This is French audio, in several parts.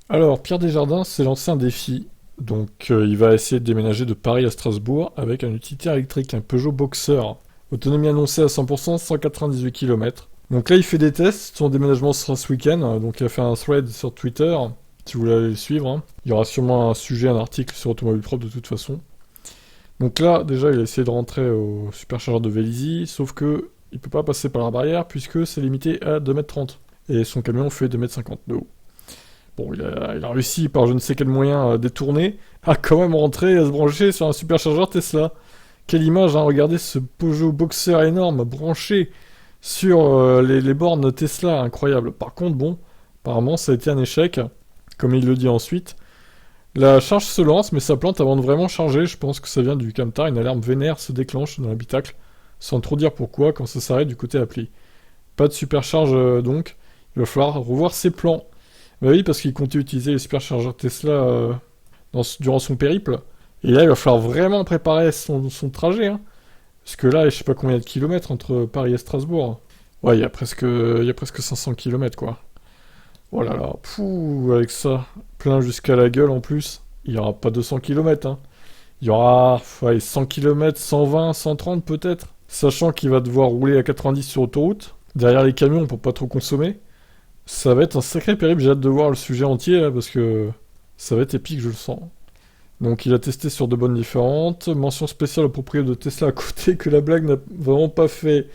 Alors, Pierre Desjardins s'est lancé un défi. Donc, il va essayer de déménager de Paris à Strasbourg avec un utilitaire électrique, un Peugeot Boxer. Autonomie annoncée à 100%, 198 km. Donc là, il fait des tests. Son déménagement sera ce week-end. Donc, il a fait un thread sur Twitter, si vous voulez aller le suivre, hein. Il y aura sûrement un sujet, un article sur Automobile Propre de toute façon. Donc là, déjà, il a essayé de rentrer au superchargeur de Vélizy, sauf que il peut pas passer par la barrière puisque c'est limité à 2,30 m. Et son camion fait 2,50 m de haut. Bon, il a réussi par je ne sais quel moyen détourné à quand même rentrer et à se brancher sur un superchargeur Tesla. Quelle image, hein, regardez ce Peugeot Boxer énorme branché sur les bornes Tesla, incroyable. Par contre, bon, apparemment ça a été un échec, comme il le dit ensuite. La charge se lance, mais ça plante avant de vraiment charger. Je pense que ça vient du camtar, une alarme vénère se déclenche dans l'habitacle, sans trop dire pourquoi, quand ça s'arrête du côté appli. Pas de supercharge donc, il va falloir revoir ses plans. Bah oui, parce qu'il comptait utiliser les superchargeurs Tesla durant son périple. Et là, il va falloir vraiment préparer son trajet, hein. Parce que là, je sais pas combien de kilomètres entre Paris et Strasbourg. Ouais, il y a presque 500 kilomètres, quoi. Oh là là, pouh, avec ça, plein jusqu'à la gueule en plus, il y aura pas 200 kilomètres, hein. Il y aura ouais, 100 kilomètres, 120, 130 peut-être. Sachant qu'il va devoir rouler à 90 sur autoroute, derrière les camions pour pas trop consommer. Ça va être un sacré périple, j'ai hâte de voir le sujet entier là, parce que ça va être épique, je le sens. Donc il a testé sur deux bonnes différentes. Mention spéciale au propriétaire de Tesla à côté que la blague n'a vraiment pas fait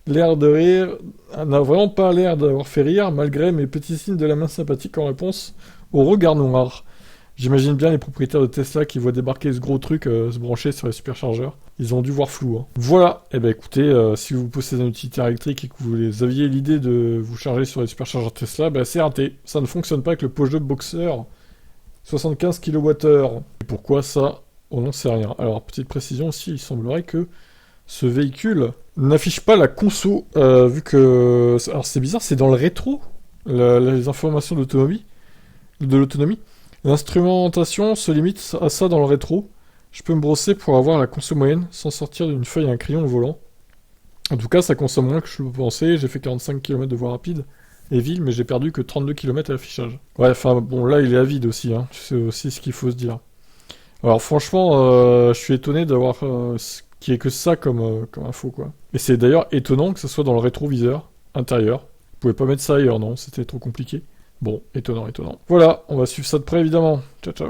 l'air de rire, n'a vraiment pas l'air d'avoir fait rire, malgré mes petits signes de la main sympathique en réponse au regard noir. J'imagine bien les propriétaires de Tesla qui voient débarquer ce gros truc se brancher sur les superchargeurs. Ils ont dû voir flou, hein. Voilà, et ben écoutez, si vous possédez un utilitaire électrique et que vous aviez l'idée de vous charger sur les superchargeurs Tesla, ben c'est raté. Ça ne fonctionne pas avec le Peugeot Boxer 75 kWh. Et pourquoi ça? On n'en sait rien. Alors, petite précision aussi, il semblerait que ce véhicule n'affiche pas la conso, vu que... Alors c'est bizarre, c'est dans le rétro, les informations de l'autonomie. L'instrumentation se limite à ça dans le rétro. Je peux me brosser pour avoir la conso moyenne sans sortir d'une feuille et un crayon au volant. En tout cas, ça consomme moins que je le pensais. J'ai fait 45 km de voie rapide et ville, mais j'ai perdu que 32 km à l'affichage. Ouais, enfin bon, là il est à vide aussi, hein. C'est aussi ce qu'il faut se dire. Alors franchement, je suis étonné d'avoir qu'il y ait que ça comme info, quoi. Et c'est d'ailleurs étonnant que ça soit dans le rétroviseur intérieur. Vous pouvez pas mettre ça ailleurs, non? C'était trop compliqué. Bon, étonnant, étonnant. Voilà, on va suivre ça de près évidemment. Ciao, ciao.